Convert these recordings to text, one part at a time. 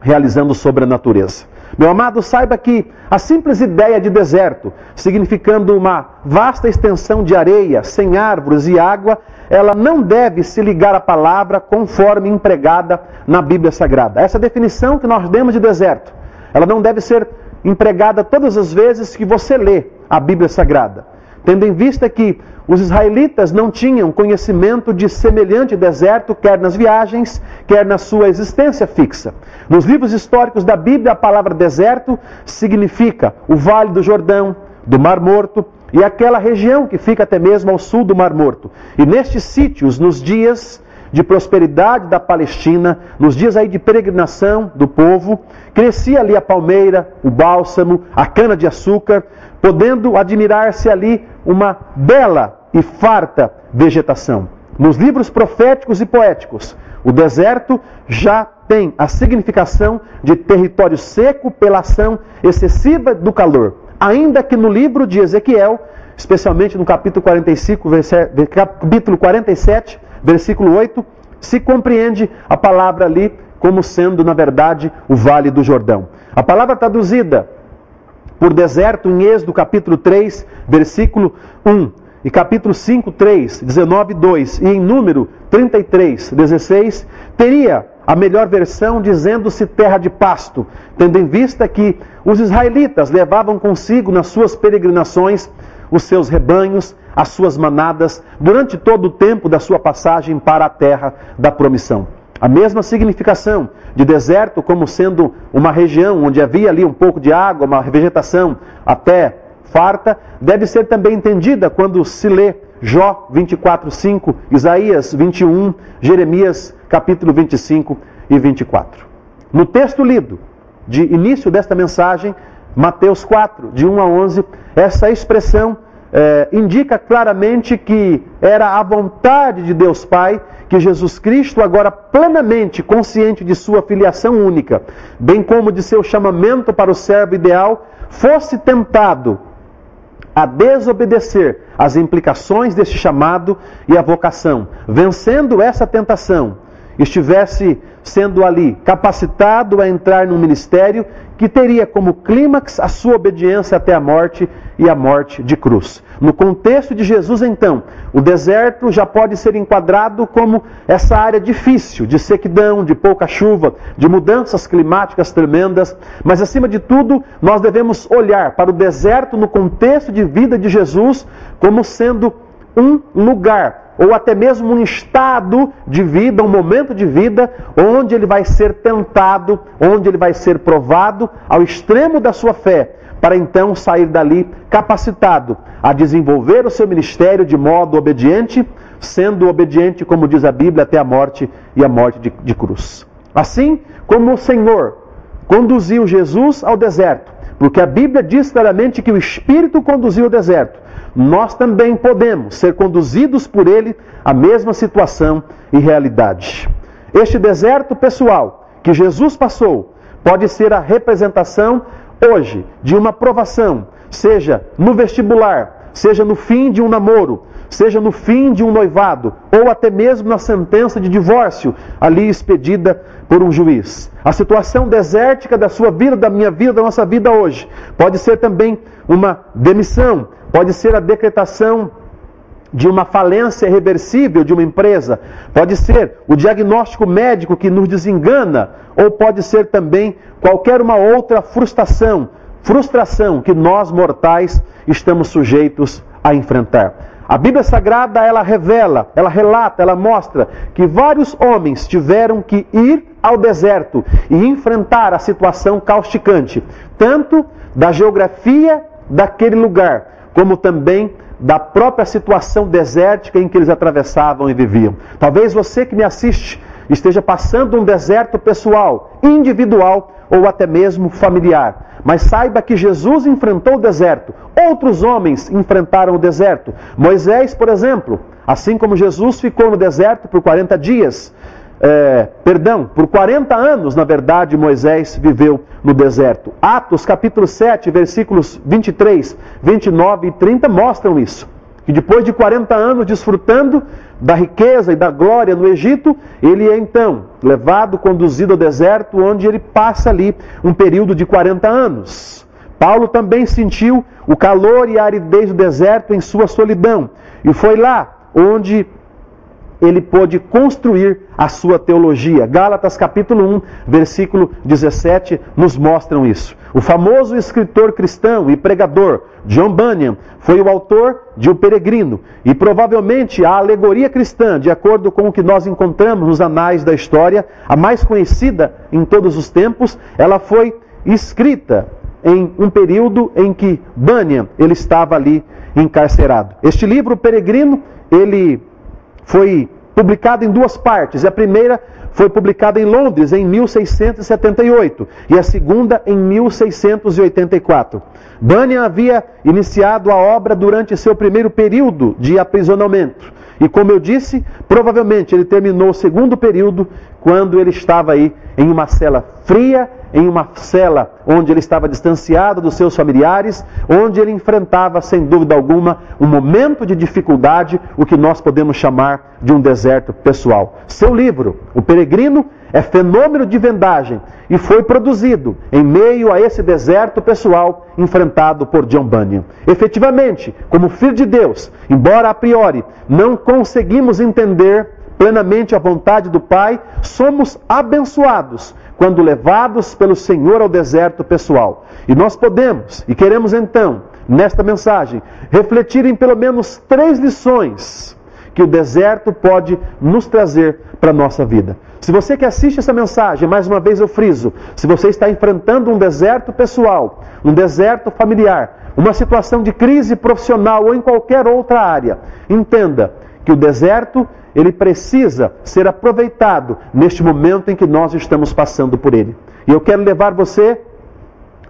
realizando sobre a natureza. Meu amado, saiba que a simples ideia de deserto, significando uma vasta extensão de areia, sem árvores e água, ela não deve se ligar à palavra conforme empregada na Bíblia Sagrada. Essa definição que nós demos de deserto, ela não deve ser empregada todas as vezes que você lê a Bíblia Sagrada, tendo em vista que os israelitas não tinham conhecimento de semelhante deserto, quer nas viagens, quer na sua existência fixa. Nos livros históricos da Bíblia, a palavra deserto significa o Vale do Jordão, do Mar Morto, e aquela região que fica até mesmo ao sul do Mar Morto. E nestes sítios, nos dias de prosperidade da Palestina, nos dias aí de peregrinação do povo, crescia ali a palmeira, o bálsamo, a cana-de-açúcar, podendo admirar-se ali uma bela e farta vegetação. Nos livros proféticos e poéticos, o deserto já tem a significação de território seco pela ação excessiva do calor. Ainda que no livro de Ezequiel, especialmente no capítulo 47, versículo 8, se compreende a palavra ali como sendo, na verdade, o Vale do Jordão. A palavra traduzida por deserto em Êxodo capítulo 3, versículo 1, e capítulo 5, 3, 19, 2, e em Número 33, 16, teria a melhor versão dizendo-se terra de pasto, tendo em vista que os israelitas levavam consigo nas suas peregrinações os seus rebanhos, as suas manadas, durante todo o tempo da sua passagem para a terra da promissão. A mesma significação de deserto como sendo uma região onde havia ali um pouco de água, uma vegetação até farta, deve ser também entendida quando se lê Jó 24:5, Isaías 21, Jeremias capítulo 25 e 24. No texto lido de início desta mensagem, Mateus 4, de 1 a 11, essa expressão indica claramente que era a vontade de Deus Pai que Jesus Cristo, agora plenamente consciente de sua filiação única, bem como de seu chamamento para o servo ideal, fosse tentado a desobedecer às implicações deste chamado e a vocação, vencendo essa tentação, estivesse sendo ali capacitado a entrar num ministério que teria como clímax a sua obediência até a morte e a morte de cruz. No contexto de Jesus, então, o deserto já pode ser enquadrado como essa área difícil, de sequidão, de pouca chuva, de mudanças climáticas tremendas, mas acima de tudo, nós devemos olhar para o deserto no contexto de vida de Jesus como sendo um lugar, ou até mesmo um estado de vida, um momento de vida, onde ele vai ser tentado, onde ele vai ser provado ao extremo da sua fé, para então sair dali capacitado a desenvolver o seu ministério de modo obediente, sendo obediente, como diz a Bíblia, até a morte e a morte de cruz. Assim como o Senhor conduziu Jesus ao deserto, porque a Bíblia diz claramente que o Espírito conduziu ao deserto, nós também podemos ser conduzidos por Ele à mesma situação e realidade. Este deserto pessoal que Jesus passou pode ser a representação hoje de uma provação, seja no vestibular, seja no fim de um namoro, seja no fim de um noivado, ou até mesmo na sentença de divórcio, ali expedida por um juiz. A situação desértica da sua vida, da minha vida, da nossa vida hoje, pode ser também uma demissão, pode ser a decretação de uma falência irreversível de uma empresa, pode ser o diagnóstico médico que nos desengana, ou pode ser também qualquer uma outra frustração que nós mortais estamos sujeitos a enfrentar. A Bíblia Sagrada, ela revela, ela relata, ela mostra que vários homens tiveram que ir ao deserto e enfrentar a situação causticante, tanto da geografia daquele lugar, como também da própria situação desértica em que eles atravessavam e viviam. Talvez você que me assiste esteja passando um deserto pessoal, individual ou até mesmo familiar. Mas saiba que Jesus enfrentou o deserto. Outros homens enfrentaram o deserto. Moisés, por exemplo, assim como Jesus ficou no deserto por 40 dias, por 40 anos, na verdade, Moisés viveu no deserto. Atos capítulo 7, versículos 23, 29 e 30 mostram isso. Que depois de 40 anos desfrutando da riqueza e da glória no Egito, ele é então levado, conduzido ao deserto, onde ele passa ali um período de 40 anos. Paulo também sentiu o calor e a aridez do deserto em sua solidão, e foi lá onde ele pôde construir a sua teologia. Gálatas capítulo 1, versículo 17, nos mostram isso. O famoso escritor cristão e pregador John Bunyan foi o autor de O Peregrino, e provavelmente a alegoria cristã, de acordo com o que nós encontramos nos anais da história, a mais conhecida em todos os tempos, ela foi escrita em um período em que Bunyan ele estava ali encarcerado. Este livro, O Peregrino, ele foi publicado em duas partes. A primeira foi publicada em Londres em 1678 e a segunda em 1684. Bunyan havia iniciado a obra durante seu primeiro período de aprisionamento. E como eu disse, provavelmente ele terminou o segundo período quando ele estava aí em uma cela fria, em uma cela onde ele estava distanciado dos seus familiares, onde ele enfrentava, sem dúvida alguma, um momento de dificuldade, o que nós podemos chamar de um deserto pessoal. Seu livro, O Peregrino, é fenômeno de vendagem e foi produzido em meio a esse deserto pessoal enfrentado por John Bunyan. Efetivamente, como filho de Deus, embora a priori não conseguimos entender plenamente a vontade do Pai, somos abençoados quando levados pelo Senhor ao deserto pessoal. E nós podemos, e queremos então, nesta mensagem, refletir em pelo menos 3 lições que o deserto pode nos trazer para a nossa vida. Se você que assiste essa mensagem, mais uma vez eu friso, se você está enfrentando um deserto pessoal, um deserto familiar, uma situação de crise profissional ou em qualquer outra área, entenda que o deserto ele precisa ser aproveitado neste momento em que nós estamos passando por ele. E eu quero levar você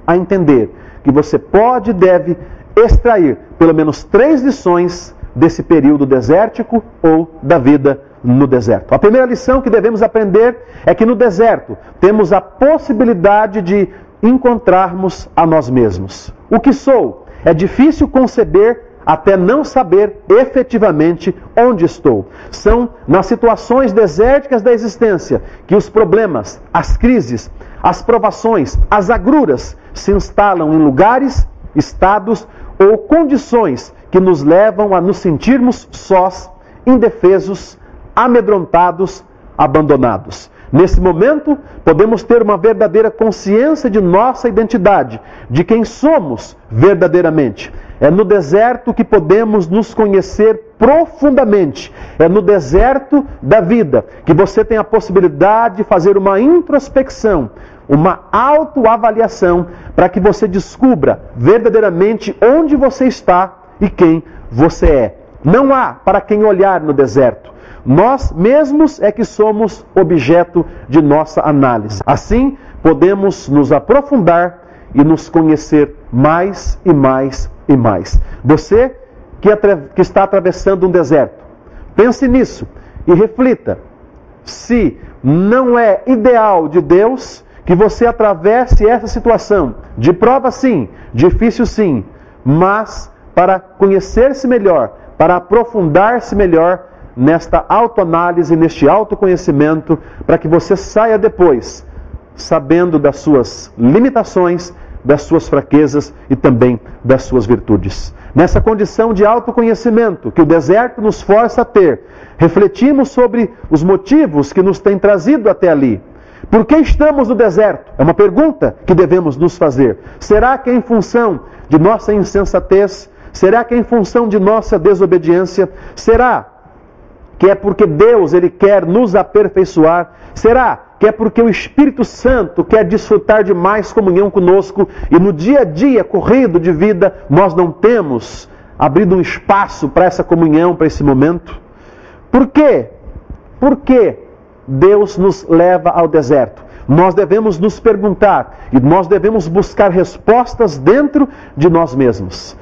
a entender que você pode e deve extrair pelo menos 3 lições desse período desértico ou da vida no deserto. A primeira lição que devemos aprender é que no deserto temos a possibilidade de encontrarmos a nós mesmos. O que sou? É difícil conceber até não saber efetivamente onde estou. São nas situações desérticas da existência que os problemas, as crises, as provações, as agruras se instalam em lugares, estados ou condições que nos levam a nos sentirmos sós, indefesos, amedrontados, abandonados. Nesse momento, podemos ter uma verdadeira consciência de nossa identidade, de quem somos verdadeiramente. É no deserto que podemos nos conhecer profundamente. É no deserto da vida que você tem a possibilidade de fazer uma introspecção, uma autoavaliação, para que você descubra verdadeiramente onde você está e quem você é. Não há para quem olhar no deserto. Nós mesmos é que somos objeto de nossa análise. Assim, podemos nos aprofundar e nos conhecer mais e mais e mais. Você que está atravessando um deserto, pense nisso e reflita se não é ideal de Deus que você atravesse essa situação de prova sim, difícil sim, mas para conhecer-se melhor, para aprofundar-se melhor nesta autoanálise, neste autoconhecimento, para que você saia depois sabendo das suas limitações, das suas fraquezas e também das suas virtudes. Nessa condição de autoconhecimento que o deserto nos força a ter, refletimos sobre os motivos que nos têm trazido até ali. Por que estamos no deserto? É uma pergunta que devemos nos fazer. Será que é em função de nossa insensatez? Será que é em função de nossa desobediência? Será que é porque Deus ele quer nos aperfeiçoar? Será que é porque o Espírito Santo quer desfrutar de mais comunhão conosco e no dia a dia corrido de vida nós não temos abrido um espaço para essa comunhão, para esse momento? Por quê? Por que Deus nos leva ao deserto? Nós devemos nos perguntar e nós devemos buscar respostas dentro de nós mesmos.